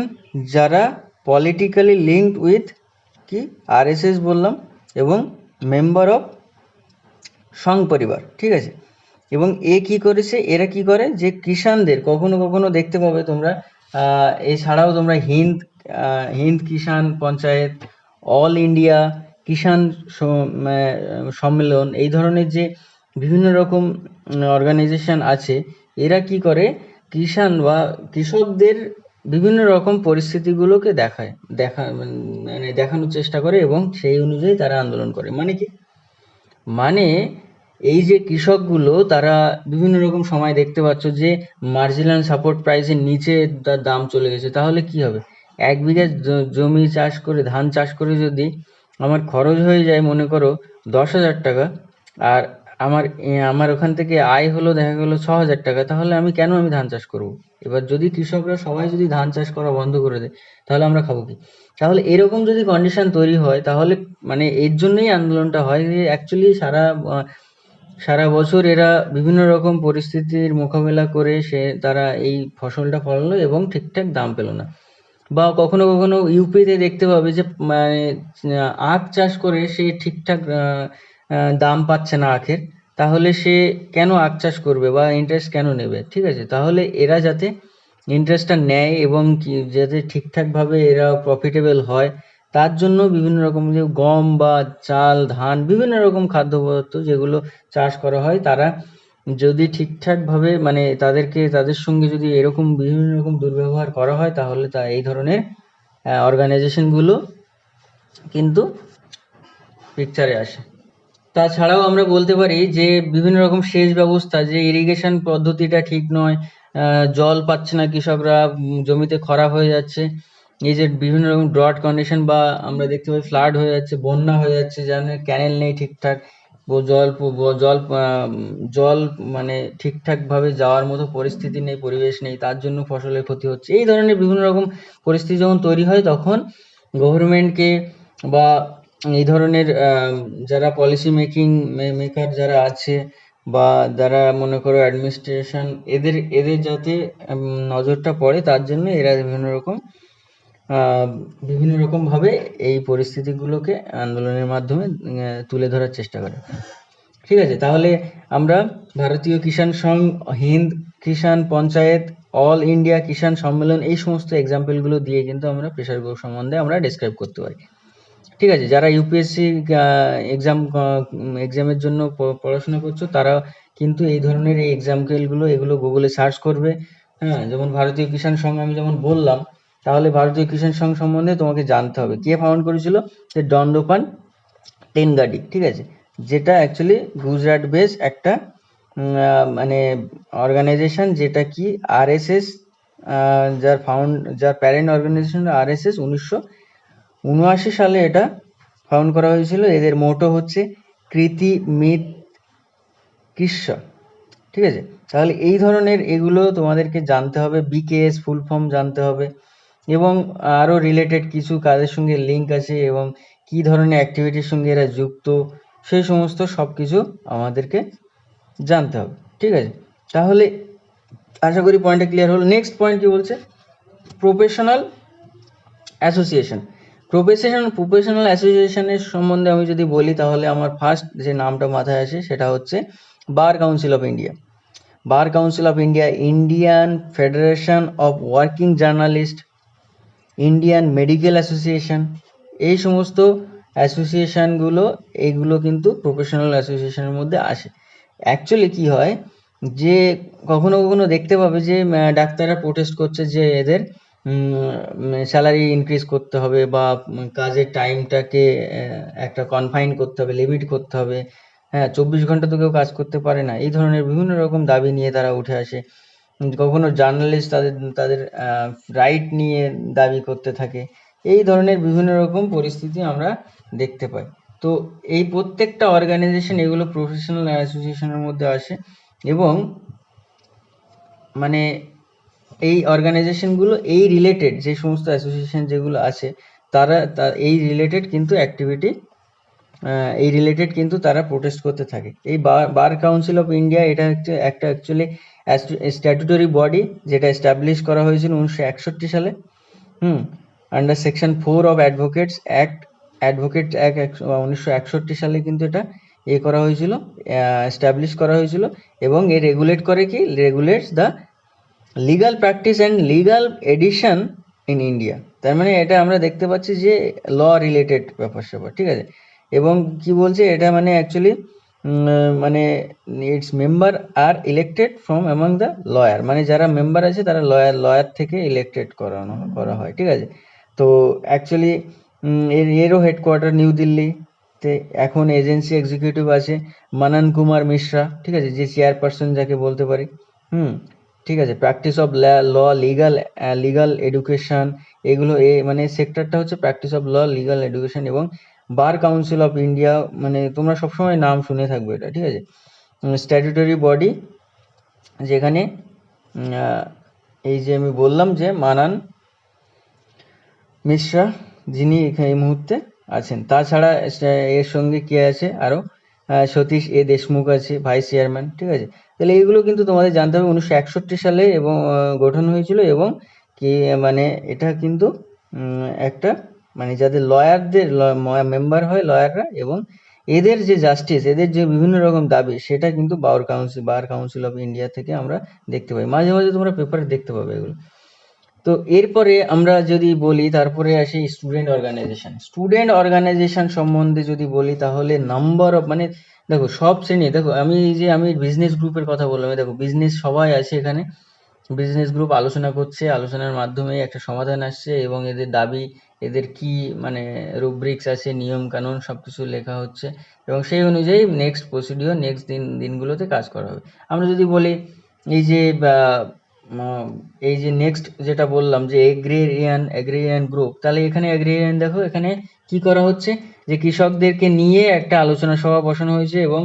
যারা পলিটিক্যালি লিঙ্কড উইথ কি RSS বললাম, এবং মেম্বার অফ সংঘ পরিবার, ঠিক আছে। এবং এরা কি করে, যে কিষানদের কখনো কখনো দেখতে পাবে তোমরা, এছাড়াও তোমরা হিন্দ কিষাণ পঞ্চায়েত, অল ইন্ডিয়া কিষাণ সম্মেলন, এই ধরনের যে বিভিন্ন রকম অর্গানাইজেশন আছে, এরা কি করে, কিষাণ বা কৃষকদের বিভিন্ন রকম পরিস্থিতিগুলোকে দেখানোর চেষ্টা করে, এবং সেই অনুযায়ী তারা আন্দোলন করে। মানে কি, মানে এই যে কৃষকগুলো তারা বিভিন্ন রকম সময় দেখতে পাচ্ছ যে মার্জিনাল সাপোর্ট প্রাইসের নিচে তার দাম চলে গেছে, তাহলে কি হবে? 1 বিঘা জমি চাষ করে, ধান চাষ করে যদি আমার খরচ হয়ে যায় মনে করো 10,000 টাকা, আর আমার ওখান থেকে আয় হলো দেখা গেলো 6,000 টাকা, তাহলে আমি কেন ধান চাষ করব? এবার যদি কৃষকরা সবাই যদি ধান চাষ করা বন্ধ করে দেয়, তাহলে আমরা খাবো কি? তাহলে এরকম যদি কন্ডিশন তৈরি হয়, তাহলে মানে এর জন্যই আন্দোলনটা হয় যে অ্যাকচুয়ালি সারা বছর এরা বিভিন্ন রকম পরিস্থিতির মোকাবেলা করে তারা এই ফসলটা ফলালো এবং ঠিকঠাক দাম পেল না। বা কখনো কখনো ইউপিতে দেখতে পাবে যে মানে আখ চাষ করে সে ঠিকঠাক দাম পাচ্ছে না আখের, তাহলে সে কেন আখ চাষ করবে বা ইন্টারেস্ট কেন নেবে? ঠিক আছে, তাহলে এরা যাতে ইন্টারেস্টটা নেয় এবং কি যাতে ঠিকঠাকভাবে এরা প্রফিটেবল হয়, তার জন্য বিভিন্ন রকম যে গম বা চাল, ধান, বিভিন্ন রকম খাদ্য পদার্থ যেগুলো চাষ করা হয়, তারা যদি ঠিকঠাকভাবে মানে তাদের সঙ্গে যদি এরকম বিভিন্ন রকম দুর্ব্যবহার করা হয়, তাহলে এই ধরনের অর্গানাইজেশনগুলো কিন্তু পিকচারে আসে। তাছাড়াও আমরা বলতে পারি যে বিভিন্ন রকম সেচ ব্যবস্থা, যে ইরিগেশন পদ্ধতিটা ঠিক নয়, জল পাচ্ছে না কৃষকরা, জমিতে খরা হয়ে যাচ্ছে, এই যে বিভিন্ন রকম ড্রট কন্ডিশন বা আমরা দেখতে পাই ফ্লাড হয়ে যাচ্ছে, বন্যা হয়ে যাচ্ছে, যেন ক্যানেল নেই ঠিকঠাক, জল মানে ঠিকঠাকভাবে যাওয়ার মতো পরিস্থিতি নেই, পরিবেশ নেই, তার জন্য ফসলের ক্ষতি হচ্ছে। এই ধরনের বিভিন্ন রকম পরিস্থিতি যখন তৈরি হয়, তখন গভর্নমেন্টকে বা এই ধরনের যারা পলিসি মেকার যারা আছে বা যারা মনে করো অ্যাডমিনিস্ট্রেশন, এদের যাতে নজরটা পড়ে, তার জন্য এরা বিভিন্ন রকম ভাবে এই পরিস্থিতিগুলোকে আন্দোলনের মাধ্যমে তুলে ধরার চেষ্টা করে। ঠিক আছে, তাহলে আমরা ভারতীয় কিষাণ সংঘ, হিন্দ কিষাণ পঞ্চায়েত, অল ইন্ডিয়া কিষাণ সম্মেলন, এই সমস্ত এক্সাম্পলগুলো দিয়ে কিন্তু আমরা প্রেসার গ্রুপ সম্বন্ধে আমরা ডেসক্রাইব করতে পারি। ঠিক আছে, যারা ইউপিএসসি এক্সামের জন্য পড়াশোনা করছো, তারা কিন্তু এই ধরনের এই এক্সাম্পলগুলো এগুলো গুগলে সার্চ করবে। হ্যাঁ, যেমন ভারতীয় কিষাণ সংঘ আমি যেমন বললাম, তাহলে ভারতীয় কিষাণ সংঘ সম্বন্ধে তোমাকে জানতে হবে কে ফাউন্ড করেছিল, যে দণ্ডপান টেনগাডি। ঠিক আছে, যেটা অ্যাকচুয়ালি গুজরাট বেস একটা মানে অর্গানাইজেশন, যেটা কি আরএসএস, যার প্যারেন্ট অর্গানাইজেশন আরএসএস, 1979 সালে এটা ফাউন্ড করা হয়েছিল। এদের মোটো হচ্ছে কৃতি মিত কৃষ্য। ঠিক আছে, তাহলে এই ধরনের এগুলো তোমাদেরকে জানতে হবে, বিকেএস ফুল ফর্ম জানতে হবে, এবং আরও রিলেটেড কিছু কাজের সঙ্গে লিঙ্ক আছে এবং কি ধরনের অ্যাক্টিভিটির সঙ্গে এরা যুক্ত, সেই সমস্ত সব কিছু আমাদেরকে জানতে হবে। ঠিক আছে, তাহলে আশা করি পয়েন্টটা ক্লিয়ার হলো। নেক্সট পয়েন্ট কি বলছে, প্রফেশনাল অ্যাসোসিয়েশন। প্রফেশনাল অ্যাসোসিয়েশনের সম্বন্ধে আমি যদি বলি, তাহলে আমার ফার্স্ট যে নামটা মাথায় আসে সেটা হচ্ছে bar council of India. Bar council of India, Indian federation of working journalist, Indian medical association, এই সমস্ত অ্যাসোসিয়েশনগুলো, এইগুলো কিন্তু প্রফেশনাল অ্যাসোসিয়েশনের মধ্যে আসে। অ্যাকচুয়ালি কি হয় যে কখনো কখনো দেখতে পাবে যে ডাক্তাররা প্রোটেস্ট করছে যে এদের স্যালারি ইনক্রিজ করতে হবে বা কাজের টাইমটাকে একটা কনফাইন করতে হবে, লিমিট করতে হবে। হ্যাঁ, 24 ঘন্টা তো কেউ কাজ করতে পারে না। এই ধরনের বিভিন্ন রকম দাবি নিয়ে তারা উঠে আসে। কখনো জার্নালিস্ট তাদের রাইট নিয়ে দাবি করতে থাকে। এই ধরনের বিভিন্ন রকম পরিস্থিতি আমরা দেখতে পাই। তো এই প্রত্যেকটা অর্গানাইজেশন এগুলো প্রফেশনাল অ্যাসোসিয়েশনের মধ্যে আসে, এবং মানে এই অর্গানাইজেশনগুলো এই রিলেটেড যে সমস্ত অ্যাসোসিয়েশন যেগুলো আছে, তারা এই রিলেটেড কিন্তু অ্যাক্টিভিটি, এই রিলেটেড কিন্তু তারা প্রোটেস্ট করতে থাকে। এই বার কাউন্সিল অফ ইন্ডিয়া, এটা হচ্ছে একটা অ্যাকচুয়ালি স্ট্যাটুটরি বডি, যেটা এস্টাবলিশ করা হয়েছিল 1961 সালে। Under section 4 of advocate act 1961 সালে কিন্তু এটা করা হয়েছিল, এস্টাবলিশ করা হয়েছিল, এবং regulates the legal practice and legal education in India. তার মানে এটা আমরা দেখতে পাচ্ছি যে ল রিলেটেড ব্যাপার-স্যাপার। ঠিক আছে, এবং কি বলছে এটা, মানে অ্যাকচুয়ালি মানে it's member are elected from among the lawyer, মানে যারা মেম্বার আছে তারা লয়ার থেকে ইলেক্টেড করা হয়। ঠিক আছে, তো অ্যাকচুয়ালি এরও হেডকোয়ার্টার নিউ দিল্লি, এখন এজেন্সি এক্সিকিউটিভ আছে মানন কুমার মিশ্রা, ঠিক আছে, যে চেয়ারপারসন যাকে বলতে পারি। ঠিক আছে, practice of law, legal education, এগুলো মানে সেক্টরটা হচ্ছে practice of law, legal education এবং বার কাউন্সিল অফ ইন্ডিয়া, মানে তোমরা সবসময় নাম শুনে থাকবে এটা, ঠিক আছে। স্ট্যাটুটরি বডি, যেখানে এই যে আমি বললাম যে মানান মিশ্রা যিনি এই মুহূর্তে আছেন। তাছাড়া এর সঙ্গে কে আছে আরও, সতীশ এ দেশমুখ আছে ভাইস চেয়ারম্যান, ঠিক আছে। তাহলে এইগুলো কিন্তু তোমাদের জানতে হবে 1961 সালে এবং গঠন হয়েছিল, এবং কি মানে এটা কিন্তু একটা মানে যাদের লয়ারদের মেম্বার হয় লয়াররা, এবং এদের যে জাস্টিস, এদের যে বিভিন্ন রকম দাবি, সেটা কিন্তু বার কাউন্সিল অফ ইন্ডিয়া থেকে আমরা দেখতে পাই। মাঝে মাঝে তোমরা পেপারে দেখতে পাবে এগুলো। তো এরপরে আমরা যদি বলি, তারপরে আসি স্টুডেন্ট অর্গানাইজেশন সম্বন্ধে যদি বলি, তাহলে নাম্বার অফ, মানে দেখো সব শ্রেণী, দেখো আমি বিজনেস গ্রুপের কথা বললাম, দেখো বিজনেস সবাই আছে এখানে, বিজনেস গ্রুপ আলোচনা করছে, আলোচনার মাধ্যমে একটা সমাধান আসছে, এবং এদের দাবি, এদের কি মানে রুব্রিক্স আছে, নিয়ম কানুন সবকিছু লেখা হচ্ছে, এবং সেই অনুযায়ী নেক্সট প্রসিডিওর নেক্সট দিনগুলোতে কাজ করা হবে। আমরা যদি বলি এই যে নেক্সট যেটা বললাম যে এগ্রেরিয়ান গ্রুপ, তাহলে এখানে এগ্রেরিয়ান, দেখো এখানে কি করা হচ্ছে, যে কৃষকদেরকে নিয়ে একটা আলোচনা সভা বসানো হয়েছে, এবং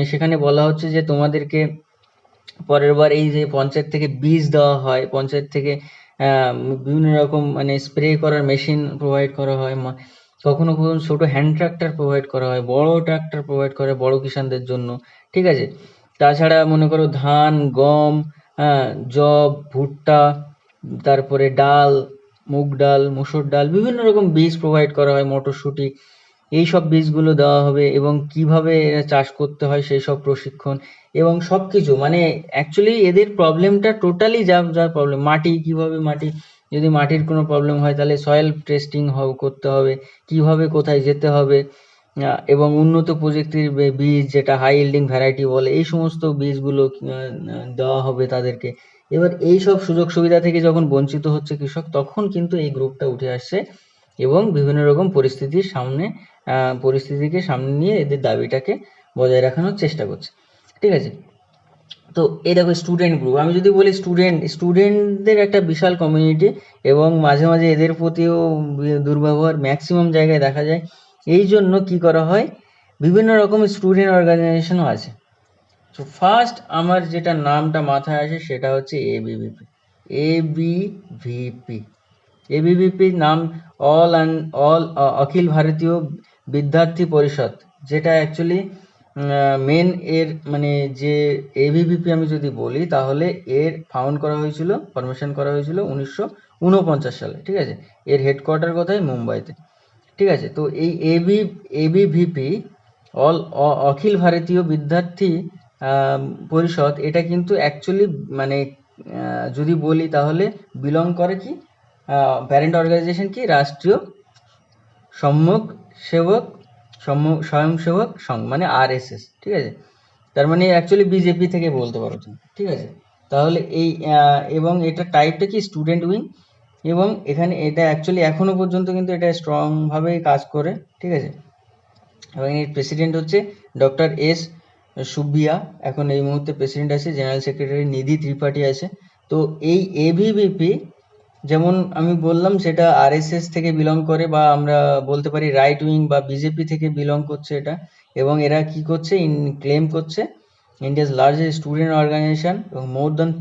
সেখানে বলা হচ্ছে যে তোমাদেরকে পরের বার এই যে পঞ্চায়েত থেকে বীজ দেওয়া হয়, পঞ্চায়েত থেকে বিভিন্ন রকম মানে স্প্রে করার মেশিন প্রোভাইড করা হয়, কখনো কখনো ছোট হ্যান্ড ট্রাক্টর প্রোভাইড করা হয়, বড় ট্রাক্টর প্রোভাইড করে বড় কিষানদের জন্য, ঠিক আছে। তাছাড়া মনে করো ধান, গম, যব, ভুট্টা, তারপরে ডাল, মুগ ডাল, মসুর ডাল, বিভিন্ন রকম বীজ প্রোভাইড করা হয়, মটরশুঁটি, এইসব বীজগুলো দেওয়া হবে, এবং কিভাবে চাষ করতে হয় সেই সব প্রশিক্ষণ, এবং সবকিছু মানে অ্যাকচুয়ালি এদের প্রবলেমটা টোটালি যা প্রবলেম, মাটি যদি মাটির কোনো প্রবলেম হয় তাহলে সয়েল টেস্টিং করতে হবে, কিভাবে কোথায় যেতে হবে, এবং উন্নত প্রযুক্তির বীজ, যেটা হাই ইল্ডিং ভ্যারাইটি বলে, এই সমস্ত বীজগুলো দেওয়া হবে তাদেরকে। এবার এই সব সুযোগ সুবিধা থেকে যখন বঞ্চিত হচ্ছে কৃষক, তখন কিন্তু এই গ্রুপটা উঠে আসছে, এবং বিভিন্ন রকম পরিস্থিতিকে সামনে নিয়ে এদের দাবিটাকে বজায় রাখানোর চেষ্টা করছে, ঠিক আছে। তো এই দেখো স্টুডেন্ট গ্রুপ, আমি যদি বলি স্টুডেন্টদের একটা বিশাল কমিউনিটি, এবং মাঝে মাঝে এদের প্রতিও দুর্ব্যবহার ম্যাক্সিমাম জায়গায় দেখা যায়। এই জন্য কি করা হয়, বিভিন্ন রকম স্টুডেন্ট অর্গানাইজেশনও আছে। তো ফার্স্ট আমার যেটা নামটা মাথায় আসে সেটা হচ্ছে এবিভিপি। এবিভিপির নাম অল অখিল ভারতীয় বিদ্যার্থী পরিষদ, যেটা অ্যাকচুয়ালি মেন এর মানে যে এবিভিপি আমি যদি বলি, তাহলে এর ফরমেশন করা হয়েছিল 1949 সালে, ঠিক আছে। এর হেডকোয়ার্টার কোথায়, মুম্বাইতে, ঠিক আছে। তো এই এবিভিপি অখিল ভারতীয় বিদ্যার্থী পরিষদ, এটা কিন্তু অ্যাকচুয়ালি মানে যদি বলি তাহলে বিলং করে কি, প্যারেন্ট অর্গানাইজেশন কি, রাষ্ট্রীয় স্বয়ংসেবক সংঘ, মানে আরএসএস, ঠিক আছে। তার মানে অ্যাকচুয়ালি বিজেপি থেকে বলতে পারো তুমি, ঠিক আছে। তাহলে এই এবং এটা টাইপটা কি, স্টুডেন্ট উইং, এবং এখানে এটা অ্যাকচুয়ালি এখনো পর্যন্ত কিন্তু এটা স্ট্রং ভাবে কাজ করে, ঠিক আছে। এবং এর প্রেসিডেন্ট হচ্ছে ডক্টর এস সুব্বিয়া, এখন এই মুহূর্তে প্রেসিডেন্ট আছে, জেনারেল সেক্রেটারি নিধি ত্রিপাঠী আছে। তো এই এবিভিপি, যেমন আমি বললাম সেটা আরএসএস থেকে বিলং করে, বা আমরা বলতে পারি রাইট উইং বা বিজেপি থেকে বিলং করছে এটা, এবং এরা কি করছে, ক্লেম করছে ইন্ডিয়াস লার্জেস্ট স্টুডেন্ট অর্গানাইজেশন, এবং মোর দ্যান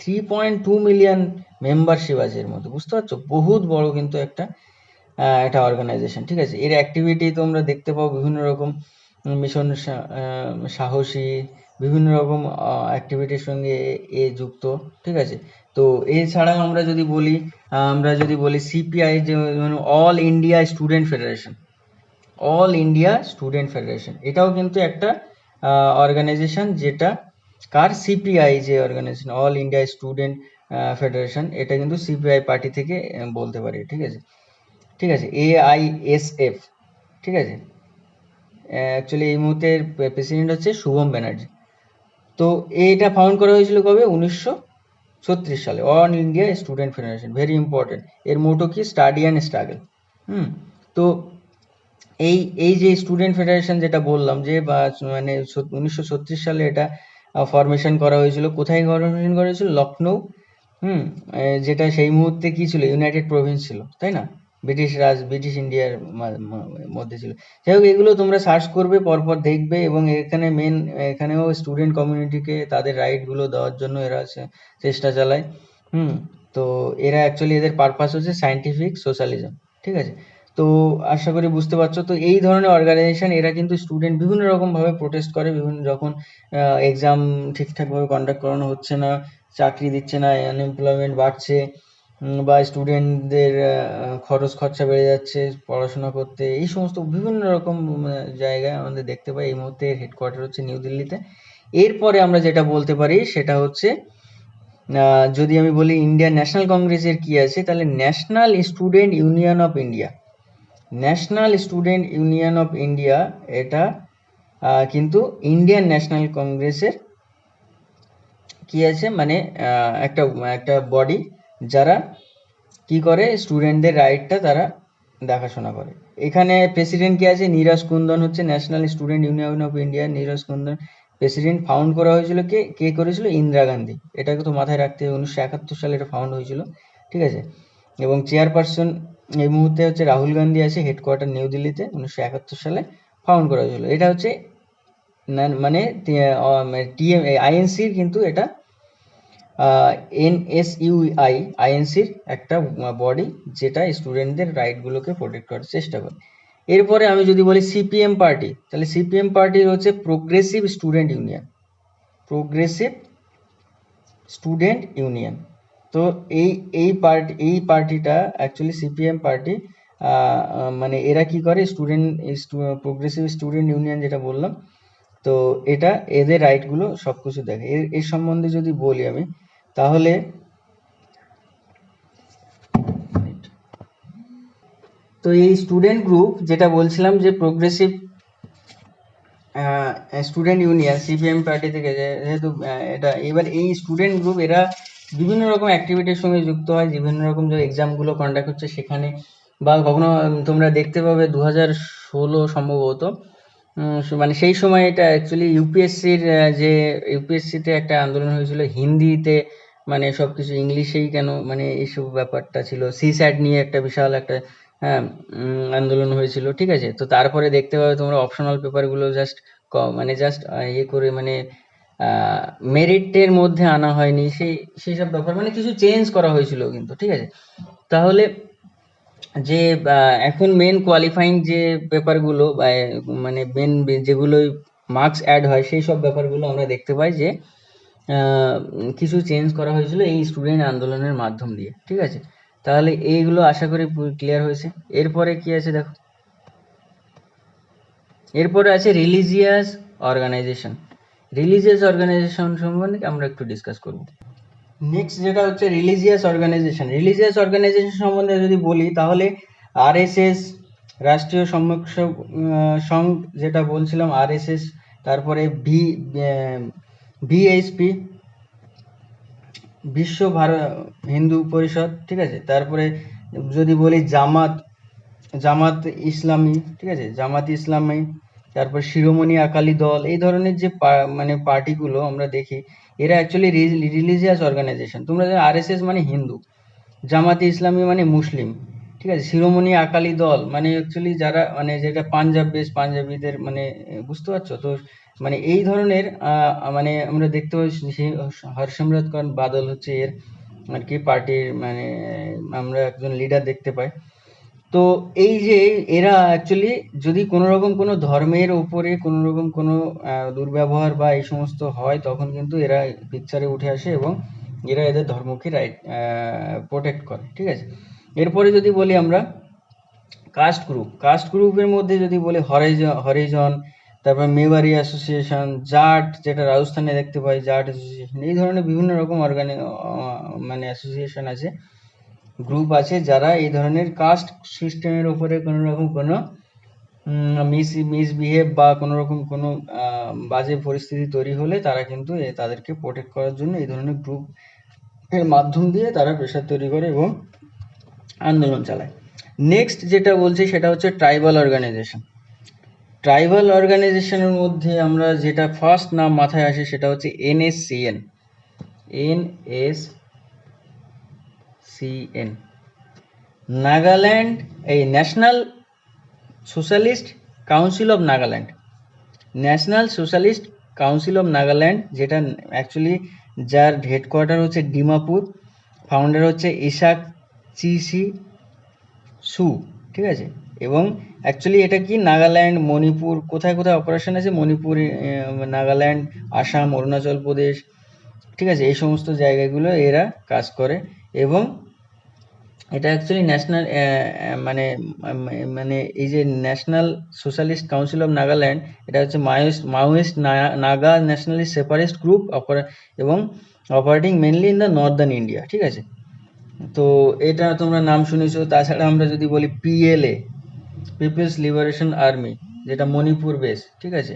3.2 মিলিয়ন মেম্বারশিপ আছে এর মধ্যে, বুঝতে পারছো, বহুত বড় কিন্তু একটা অর্গানাইজেশন, ঠিক আছে। এর অ্যাক্টিভিটি তোমরা দেখতে পাও বিভিন্ন রকম মিশন সাহসী, বিভিন্ন রকম অ্যাক্টিভিটির সঙ্গে এ যুক্ত, ঠিক আছে। তো এছাড়াও আমরা যদি বলি সিপিআই, যে অল ইন্ডিয়া স্টুডেন্ট ফেডারেশন, এটাও কিন্তু একটা অর্গানাইজেশন, যেটা কার, সিপিআই যে organisation, all India student federation, এটা কিন্তু সিপিআই পার্টি থেকে বলতে পারি, ঠিক আছে। AISF, ঠিক আছে। অ্যাকচুয়ালি এই মুহূর্তে প্রেসিডেন্ট হচ্ছে শুভম ব্যানার্জি। তো এটা ফাউন্ড করা হয়েছিল কবে, 1936 সালে, all India student federation, very important. এর মোটো কি, স্টাডি অ্যান্ড স্ট্রাগল। তো এই এই যে স্টুডেন্ট ফেডারেশন যেটা বললাম যে বা মানে 1936 সালে এটা ফরমেশন করা হয়েছিল। কোথায় ফরমেশন করা হয়েছিল? লখনৌ। যেটা সেই মুহূর্তে কি ছিল? ইউনাইটেড প্রভিন্স ছিল, তাই না? ব্রিটিশ ইন্ডিয়ার মধ্যে ছিল। যাই হোক, এগুলো তোমরা সার্চ করবে, পরপর দেখবে, এবং এখানে এখানেও স্টুডেন্ট কমিউনিটিকে তাদের রাইট গুলো দেওয়ার জন্য এরা চেষ্টা চালায়। তো এরা অ্যাকচুয়ালি এদের পারপাস হচ্ছে সায়েন্টিফিক সোশ্যালিজম, ঠিক আছে? তো আশা করি বুঝতে পারছো। তো এই ধরনের অর্গানাইজেশন এরা কিন্তু স্টুডেন্ট বিভিন্ন রকম ভাবে প্রোটেস্ট করে, বিভিন্ন যখন এক্সাম ঠিকঠাক ভাবে কন্ডাক্ট করানো হচ্ছে না, চাকরি দিচ্ছে না, আনএমপ্লয়মেন্ট বাড়ছে, বা স্টুডেন্টদের খরচ খরচা বেড়ে যাচ্ছে পড়াশোনা করতে, এই সমস্ত বিভিন্ন রকম জায়গায় আমাদের দেখতে পাই। এই মুহূর্তে হেডকোয়ার্টার হচ্ছে নিউ দিল্লিতে। এরপরে আমরা যেটা বলতে পারি সেটা হচ্ছে, যদি আমি বলি ইন্ডিয়ান ন্যাশনাল কংগ্রেসের কি আছে, তাহলে national student union of India. National student union of India এটা কিন্তু ইন্ডিয়ান ন্যাশনাল কংগ্রেসের কি আছে, মানে একটা একটা বডি যারা কি করে, স্টুডেন্টদের রাইটটা তারা দেখাশোনা করে। এখানে প্রেসিডেন্ট কে আছে? নীরজ কুন্দন হচ্ছে national student union of India, Neeraj Kundan president. Found করা হয়েছিল কে করেছিল? ইন্দিরা গান্ধী। এটাকে তো মাথায় রাখতে হবে, 1971 সালে এটা ফাউন্ড হয়েছিল, ঠিক আছে? এবং চেয়ারপারসন এই মুহূর্তে হচ্ছে রাহুল গান্ধী আছে, হেডকোয়ার্টার নিউ দিল্লিতে, 1971 সালে ফাউন্ড করা হয়েছিল। এটা হচ্ছে মানে আইএনসির কিন্তু এটা এনএসইউআই আইএনসির একটা বডি যেটা স্টুডেন্টদের রাইটগুলোকে প্রোটেক্ট করার চেষ্টা করে। এরপরে আমি যদি বলি সিপিএম পার্টি, তাহলে সিপিএম পার্টির হচ্ছে progressive student union, progressive student union. তো এই পার্টিটা অ্যাকচুয়ালি সিপিএম পার্টি, মানে এরা কি করে, প্রোগ্রেসিভ স্টুডেন্ট ইউনিয়ন যেটা বললাম, তো এটা এদের রাইটগুলো সবকিছু দেখে। এর সম্বন্ধে যদি বলি আমি, তাহলে তো এই স্টুডেন্ট গ্রুপ যেটা বলছিলাম যে progressive student union CPM party থেকে, যেহেতু এটা এবার এই স্টুডেন্ট গ্রুপ এরা বিভিন্ন রকম অ্যাক্টিভিটির সঙ্গে যুক্ত হয়, বিভিন্ন রকম যে এক্সামগুলো কন্ডাক্ট হচ্ছে সেখানে, বা কখনো তোমরা দেখতে পাবে 2016 সম্ভবত, মানে সেই সময় এটা অ্যাকচুয়ালি ইউপিএসসির, যে ইউপিএসসিতে একটা আন্দোলন হয়েছিল হিন্দিতে, মানে সবকিছু ইংলিশেই কেন, মানে এইসব ব্যাপারটা ছিল। সিস্যাট নিয়ে একটা বিশাল একটা হ্যাঁ আন্দোলন হয়েছিল, ঠিক আছে? তো তারপরে দেখতে পাবে তোমরা অপশনাল পেপারগুলো জাস্ট মানে জাস্ট ইয়ে করে, মানে মেরিটের মধ্যে আনা হয়নি, সেই সব ব্যাপার, মানে কিছু চেঞ্জ করা হয়েছিল কিন্তু, ঠিক আছে? তাহলে যে এখন মেন কোয়ালিফাইং যে পেপারগুলো বা মানে মেন যেগুলো মার্কস অ্যাড হয়, সেই সব ব্যাপারগুলো আমরা দেখতে পাই যে কিছু চেঞ্জ করা হয়েছিল এই স্টুডেন্ট আন্দোলনের মাধ্যম দিয়ে, ঠিক আছে? তাহলে এইগুলো আশা করি ক্লিয়ার হয়েছে। এরপরে কি আছে দেখো, এরপরে আছে রিলিজিয়াস অর্গানাইজেশন। রিলিজিয়াস অর্গানাইজেশন সম্বন্ধে আমরা একটু ডিসকাস করব। নেক্সট যেটা হচ্ছে রিলিজিয়াস অর্গানাইজেশন। রিলিজিয়াস অর্গানাইজেশন সম্বন্ধে যদি বলি, তাহলে আরএসএস, রাষ্ট্রীয় সংঘ যেটা বলছিলাম আরএসএস, তারপরে ভিএইচপি, বিশ্ব হিন্দু পরিষদ, ঠিক আছে? তারপরে যদি বলি জামাত ইসলামী, ঠিক আছে, জামাত ইসলামী, তারপর শিরোমণি আকালি দল, এই ধরনের যে মানে পার্টিগুলো আমরা দেখি, এরা অ্যাকচুয়ালি রিলিজিয়াস অর্গানাইজেশন। তোমরা জানো আরএসএস মানে হিন্দু, জামাতে ইসলামী মানে মুসলিম, ঠিক আছে? শিরোমণি আকালি দল মানে অ্যাকচুয়ালি যারা, মানে যেটা পাঞ্জাবিদের, মানে বুঝতে পারছো তো? মানে এই ধরনের মানে আমরা দেখতে পাই হরসিমরত কৌর বাদল হচ্ছে এর আর কি পার্টির, মানে আমরা একজন লিডার দেখতে পাই। তো এই যে এরা অ্যাকচুয়ালি যদি কোনো রকম কোনো ধর্মের উপরে কোনো রকম কোনো দুর্ব্যবহার বা এই সমস্ত হয়, তখন কিন্তু এরা পিকচারে উঠে আসে এবং এরা এদের ধর্মকে প্রোটেক্ট করে, ঠিক আছে? এরপরে যদি বলি আমরা কাস্ট গ্রুপের মধ্যে যদি বলি হরিজন, তারপর মেওয়ারি অ্যাসোসিয়েশন, জাট যেটা রাজস্থানে দেখতে পাই, জাট অ্যাসোসিয়েশন, এই ধরনের বিভিন্ন রকম মানে অ্যাসোসিয়েশন আছে, গ্রুপ আছে, যারা এই ধরনের কাস্ট সিস্টেমের উপরে কোনো রকম কোনো মিসবিহেভ বা কোনো রকম কোনো বাজে পরিস্থিতি তৈরি হলে তারা কিন্তু তাদেরকে প্রোটেক্ট করার জন্য এই ধরনের গ্রুপ এর মাধ্যম দিয়ে তারা প্রেশার তৈরি করে এবং আন্দোলন চালায়। নেক্সট যেটা বলছি সেটা হচ্ছে ট্রাইবাল অর্গানাইজেশন। ট্রাইবাল অর্গানাইজেশনের মধ্যে আমরা যেটা ফার্স্ট নাম মাথায় আসে সেটা হচ্ছে NSCN। NSCN, নাগাল্যান্ড, এই national socialist council of Nagaland. National socialist council of Nagaland, যেটা অ্যাকচুয়ালি যার হেডকোয়ার্টার হচ্ছে ডিমাপুর, ফাউন্ডার হচ্ছে ইসাক চিসি সু, ঠিক আছে। এবং অ্যাকচুয়ালি এটা কি নাগাল্যান্ড, মণিপুর, কোথায় কোথায় অপারেশন আছে, মণিপুর, নাগাল্যান্ড, আসাম, অরুণাচল প্রদেশ, ঠিক আছে, এই সমস্ত জায়গাগুলো এরা কাজ করে। এবং এটা অ্যাকচুয়ালি ন্যাশনাল মানে মানে এই যে national socialist council of Nagaland, এটা হচ্ছে Maoist Naga nationalist separatist group এবং operating mainly in the northern India, ঠিক আছে। তো এটা তোমরা নাম শুনেছো। তাছাড়া আমরা যদি বলি PLA, পিপলস লিবারেশন আর্মি, যেটা মণিপুর বেস, ঠিক আছে।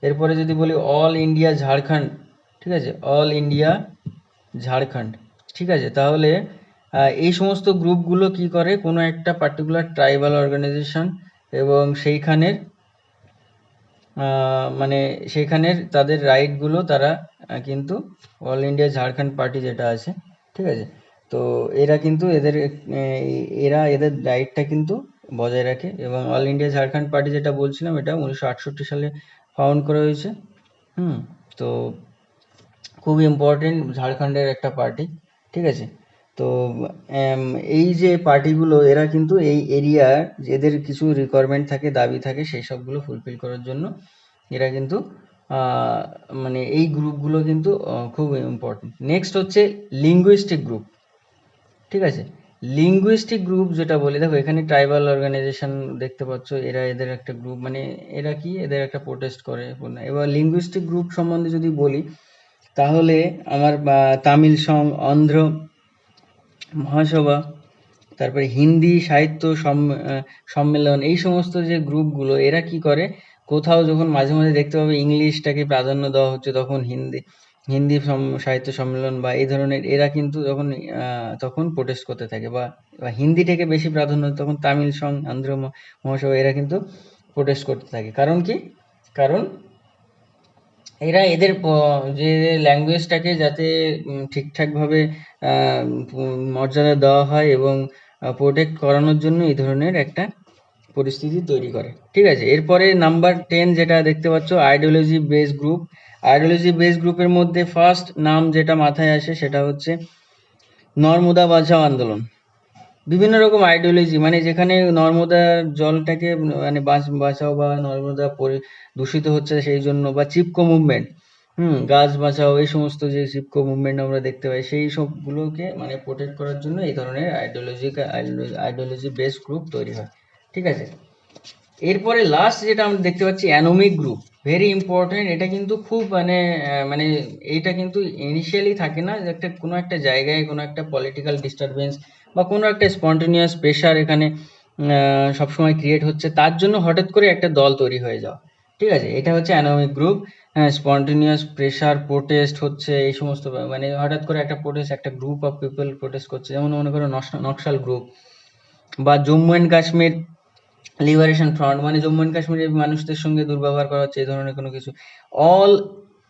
এরপরে যদি বলি অল ইন্ডিয়া ঝাড়খণ্ড, ঠিক আছে, অল ইন্ডিয়া ঝাড়খণ্ড, ঠিক আছে। তাহলে এই সমস্ত গ্রুপগুলো কি করে, কোনো একটা পার্টিকুলার ট্রাইবাল অর্গানাইজেশন এবং সেইখানের মানে সেইখানের তাদের রাইটগুলো তারা কিন্তু অল ইন্ডিয়া ঝাড়খণ্ড পার্টি যেটা আছে, ঠিক আছে, তো এরা কিন্তু এদের রাইটটা কিন্তু বজায় রাখে। এবং অল ইন্ডিয়া ঝাড়খণ্ড পার্টি যেটা বলছিলাম, এটা 1968 সালে ফাউন্ড করা হয়েছে। তো খুবই ইম্পর্টেন্ট ঝাড়খণ্ডের একটা পার্টি, ঠিক আছে। তো এই যে পার্টিগুলো, এরা কিন্তু এই এরিয়ার এদের কিছু রিকোয়ারমেন্ট থাকে, দাবি থাকে, সেই সবগুলো ফুলফিল করার জন্য এরা কিন্তু মানে এই গ্রুপগুলো কিন্তু খুব ইম্পর্টেন্ট। নেক্সট হচ্ছে লিঙ্গুইস্টিক গ্রুপ, ঠিক আছে। লিঙ্গুইস্টিক গ্রুপ যেটা বলি, দেখো এখানে ট্রাইবাল অর্গানাইজেশন দেখতে পাচ্ছ, এদের একটা গ্রুপ, মানে এরা কি, এদের একটা প্রোটেস্ট করে। এবার লিঙ্গুইস্টিক গ্রুপ সম্বন্ধে যদি বলি, তাহলে আমার তামিল সং, অন্ধ্র মহাসভা, তারপরে হিন্দি সাহিত্য সম্মেলন, এই সমস্ত যে গ্রুপগুলো, এরা কি করে, কোথাও যখন মাঝে মাঝে দেখতে পাবে ইংলিশটাকে প্রাধান্য দেওয়া হচ্ছে, তখন হিন্দি সাহিত্য সম্মেলন বা এই ধরনের, এরা কিন্তু তখন প্রোটেস্ট করতে থাকে, বা হিন্দিটাকে বেশি প্রাধান্য, তখন তামিল সং, অন্ধ্র মহাসভা, এরা কিন্তু প্রোটেস্ট করতে থাকে। কারণ কি, কারণ এরা এদের যে ল্যাঙ্গুয়েজটাকে যাতে ঠিকঠাকভাবে মর্যাদা দেওয়া হয় এবং প্রোটেক্ট করানোর জন্য এই ধরনের একটা পরিস্থিতি তৈরি করে, ঠিক আছে। এরপরে নাম্বার 10 যেটা দেখতে পাচ্ছ, ideology base group. Ideology base গ্রুপের মধ্যে ফার্স্ট নাম যেটা মাথায় আসে সেটা হচ্ছে নর্মদা বাঁচাও আন্দোলন। বিভিন্ন রকম আইডিওলজি, মানে যেখানে নর্মদার জলটাকে মানে বাঁচাও, বা নর্মদা দূষিত হচ্ছে সেই জন্য, বা চিপকো মুভমেন্ট, গাছ বাঁচাও, এই সমস্ত যে চিপকো মুভমেন্ট আমরা দেখতে পাই, সেই সবগুলোকে মানে প্রোটেক্ট করার জন্য এই ধরনের আইডিওলজি বেস গ্রুপ তৈরি হয়, ঠিক আছে। এরপরে লাস্ট যেটা আমরা দেখতে পাচ্ছি, অ্যানোমিক গ্রুপ, ভেরি ইম্পর্টেন্ট। এটা কিন্তু খুব মানে এইটা কিন্তু ইনিশিয়ালি থাকে না, যে একটা কোনো একটা জায়গায় কোনো একটা পলিটিক্যাল ডিস্টারবেন্স বা কোনো একটা স্পন্টেনিয়াস প্রেশার এখানে সবসময় ক্রিয়েট হচ্ছে, তার জন্য হঠাৎ করে একটা দল তৈরি হয়ে যাওয়া, ঠিক আছে, এটা হচ্ছে অ্যানোমিক গ্রুপ। স্পন্টেনিয়াস প্রেশার, প্রোটেস্ট হচ্ছে, এই সমস্ত মানে হঠাৎ করে একটা প্রোটেস্ট, একটা গ্রুপ অফ পিপল প্রোটেস্ট করছে, যেমন মনে করো নকশাল গ্রুপ, বা Jammu and Kashmir liberation front, মানে জম্মু অ্যান্ড কাশ্মীরের মানুষদের সঙ্গে দুর্ব্যবহার করা হচ্ছে, এই ধরনের কোনো কিছু। অল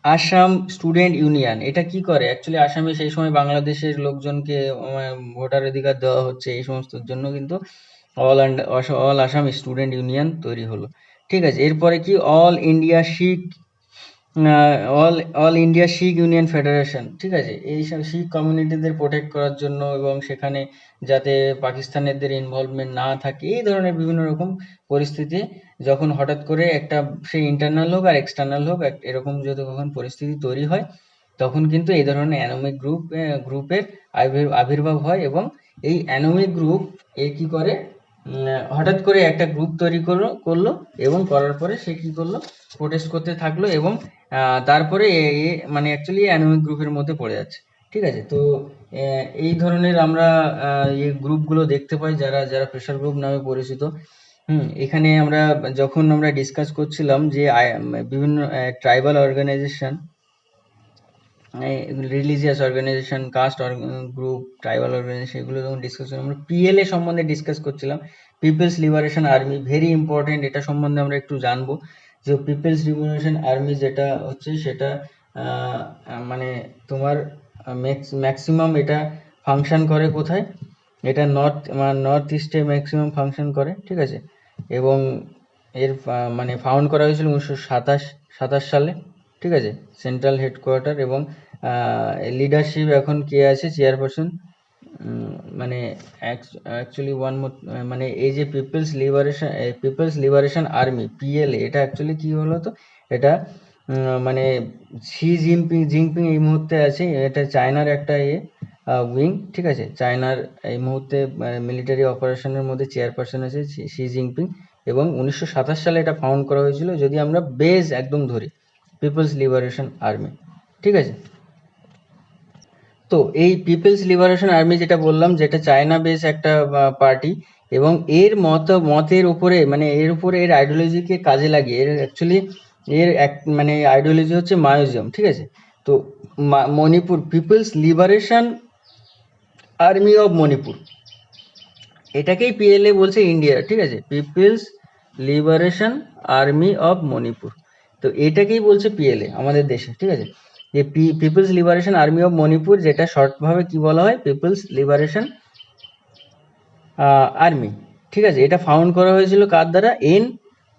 আসাম স্টুডেন্ট ইউনিয়ন, এটা কি করে, অ্যাকচুয়ালি আসামে সেই সময় বাংলাদেশের লোকজনকে ভোটার অধিকার দেওয়া হচ্ছে, এই সমস্ত জন্য কিন্তু অল আসাম স্টুডেন্ট ইউনিয়ন তৈরি হলো, ঠিক আছে। এরপরে কি, অল ইন্ডিয়া শিখ অল ইন্ডিয়া শিখ ইউনিয়ন ফেডারেশন, ঠিক আছে, এইসব শিখ কমিউনিটিদের প্রোটেক্ট করার জন্য এবং সেখানে যাতে পাকিস্তানিদের ইনভলভমেন্ট না থাকে, এই ধরনের বিভিন্ন রকম পরিস্থিতি যখন হঠাৎ করে একটা, সেই ইন্টারনাল হোক আর এক্সটার্নাল হোক, এরকম যদি কখন পরিস্থিতি তৈরি হয়, তখন কিন্তু এই ধরনের অ্যানোমিক গ্রুপের আবির্ভাব হয়। এবং এই অ্যানোমিক গ্রুপ কি করে, হঠাৎ করে একটা গ্রুপ তৈরি করলো এবং করার পরে সে কি করলো, প্রোটেস্ট করতে থাকলো, এবং তারপরে মানে অ্যাকচুয়ালি অ্যানোমিক গ্রুপের মধ্যে পড়ে যাচ্ছে, ঠিক আছে। তো এই ধরনের আমরা এই গ্রুপগুলো দেখতে পাই, যারা যারা প্রেশার গ্রুপ নামে পরিচিত। এখানে আমরা যখন আমরা ডিসকাস করছিলাম যে বিভিন্ন tribal organisation religious organisation, caste group, tribal organisation, এগুলো যখন ডিসকাস করলাম, আমরা পিএলএ সম্বন্ধে ডিসকাস করছিলাম। People's liberation army, very important, এটা সম্বন্ধে আমরা একটু জানবো যে পিপলস লিবারেশন আর্মি যেটা হচ্ছে সেটা মানে তোমার ম্যাক্সিমাম এটা ফাংশন করে কোথায়, এটা নর্থ ইস্টে ম্যাক্সিমাম ফাংশন করে, ঠিক আছে। এবং এর মানে ফাউন্ড করা হয়েছিল 1927 সালে, ঠিক আছে, সেন্ট্রাল হেডকোয়ার্টার। এবং লিডারশিপ এখন কে আছে, চেয়ারপারসন, মানে অ্যাকচুয়ালি মানে এই যে পিপলস লিবারেশন আর্মি পিএলএ, এটা অ্যাকচুয়ালি কি হলো, তো এটা মানে শি জিনপিং এই মুহূর্তে আছে, এটা চায়নার একটা উইং, ঠিক আছে। চায়নার এই মুহূর্তে মিলিটারি অপারেশনের মধ্যে চেয়ারপারসন আছে শি জিনপিং। এবং 1927 সালে এটা ফাউন্ড করা হয়েছিল, যদি আমরা বেস একদম ধরি, পিপলস লিবারেশন আর্মি, ঠিক আছে। তো এই পিপলস লিবারেশন আর্মি যেটা বললাম, যেটা চায়না বেস একটা পার্টি, এবং এর মতের উপরে, মানে এর উপরে এর আইডিওলজিকে কাজে লাগিয়ে, এর অ্যাকচুয়ালি এর এক মানে আইডিওলজি হচ্ছে মায়োজম, ঠিক আছে। তো Manipur people's liberation army of Manipur, এটাকেই পিএলএ বলছে ইন্ডিয়া, ঠিক আছে, people's liberation army of Manipur. তো এটাকেই বলছে পিএলএ আমাদের দেশে, ঠিক আছে। যে people's liberation army of Manipur, যেটা শর্টভাবে কি বলা হয়, পিপলস লিবারেশন আর্মি, ঠিক আছে। এটা ফাউন্ড করা হয়েছিল কার দ্বারা, এন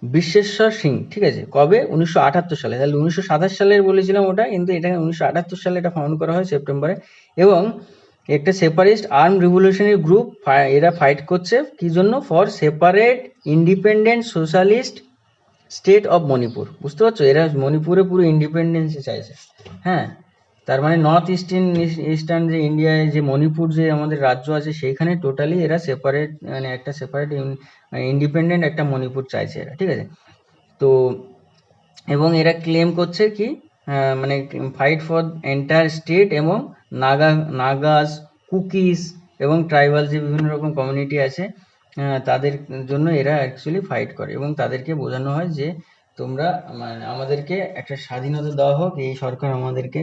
বিশ্বেশ্বর সিং, ঠিক আছে। কবে, 1978 সালে। তাহলে 1927 সালের বলেছিলাম ওটা, কিন্তু এটা 1978 সালে এটা ফাউন্ড করা হয় সেপ্টেম্বরে। এবং একটা সেপারেটিস্ট আর্ম রিভলিউশনারি গ্রুপ, এরা ফাইট করছে কি জন্য, for separate independent socialist state of Manipur, বুঝতে পারছো, এরা মণিপুরে পুরো ইন্ডিপেন্ডেন্স চাইছে, হ্যাঁ। তার মানে নর্থ ইস্টার্ন যে ইন্ডিয়ায় যে মণিপুর যে আমাদের রাজ্য আছে, সেইখানে টোটালি এরা সেপারেট, মানে একটা সেপারেট ইন্ডিপেন্ডেন্ট একটা মণিপুর চাইছে এরা, ঠিক আছে। তো এবং এরা ক্লেম করছে কি, মানে ফাইট ফর এন্টায়ার স্টেট, এবং নাগাস, কুকিস এবং ট্রাইবাল যে বিভিন্ন রকম কমিউনিটি আছে, তাদের জন্য এরা অ্যাকচুয়ালি ফাইট করে। এবং তাদেরকে বোঝানো হয় যে তোমরা, মানে আমাদেরকে একটা স্বাধীনতা দেওয়া হোক, এই সরকার আমাদেরকে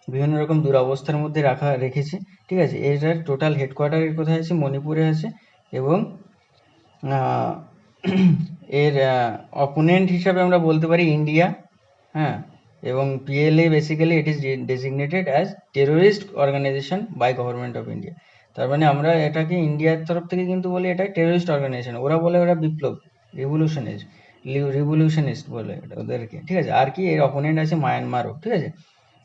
বিভিন্ন রকম দুরবস্থার মধ্যে রেখেছে, ঠিক আছে। এটার টোটাল হেডকোয়ার্টার কোথায় আছে, মণিপুরে আছে। এবং এর অপোনেন্ট হিসাবে আমরা বলতে পারি ইন্ডিয়া, হ্যাঁ। এবং PLA basically it is designated as terrorist organisation by government of India. তার মানে আমরা এটাকে ইন্ডিয়ার তরফ থেকে কিন্তু বলি এটা টেরোরিস্ট অর্গানাইজেশন, ওরা বলে ওরা বিপ্লব, রিভলিউশনিস্ট বলে ওদেরকে, ঠিক আছে। আর কি, এর অপোনেন্ট আছে মায়ানমারও, ঠিক আছে।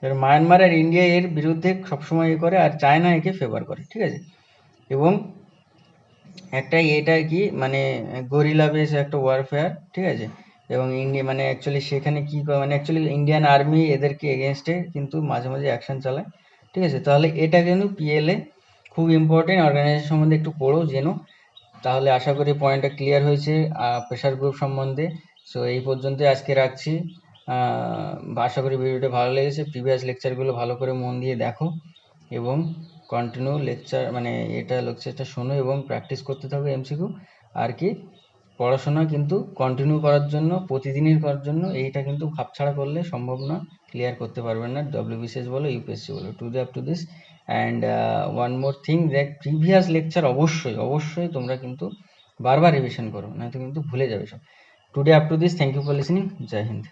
এবার মায়ানমার আর ইন্ডিয়া এর বিরুদ্ধে সবসময় করে, আর চায়না একে ফেভার করে, ঠিক আছে। এবং একটা এটা কি, মানে গরিলা বেস একটা ওয়ারফেয়ার, ঠিক আছে। এবং ইন্ডিয়া মানে অ্যাকচুয়ালি সেখানে কি করে, মানে অ্যাকচুয়ালি ইন্ডিয়ান আর্মি এদেরকে এগেনস্টে কিন্তু মাঝে মাঝে অ্যাকশন চালায়, ঠিক আছে। তাহলে এটা কিন্তু পিএলএ খুব ইম্পর্টেন্ট অর্গানাইজেশন সম্বন্ধে একটু পড়ো, জেনো। তাহলে আশা করি পয়েন্টটা ক্লিয়ার হয়েছে প্রেশার গ্রুপ সম্বন্ধে। সো এই পর্যন্তই আজকে রাখছি। আশা করি ভিডিওটা ভালো লেগেছে। প্রিভিয়াস লেকচারগুলো ভালো করে মন দিয়ে দেখো, এবং কন্টিনিউ লেকচার, মানে এটা লেকচারটা শোনো এবং প্র্যাকটিস করতে থাকো এমসিকিউ। আর কি, পড়াশোনা কিন্তু কন্টিনিউ করার জন্য, প্রতিদিনের করার জন্য, এইটা কিন্তু হাতছাড়া করলে সম্ভব না, ক্লিয়ার করতে পারবেন না, ডব্লিউবিসিএস বলো, ইউপিএসসি বলো, to the up to this. And one more thing, that previous lecture অবশ্যই অবশ্যই তোমরা কিন্তু বারবার রিভিশন করো, নয়তো কিন্তু ভুলে যাবে সব। Today up to this, thank you for listening, Jai Hind.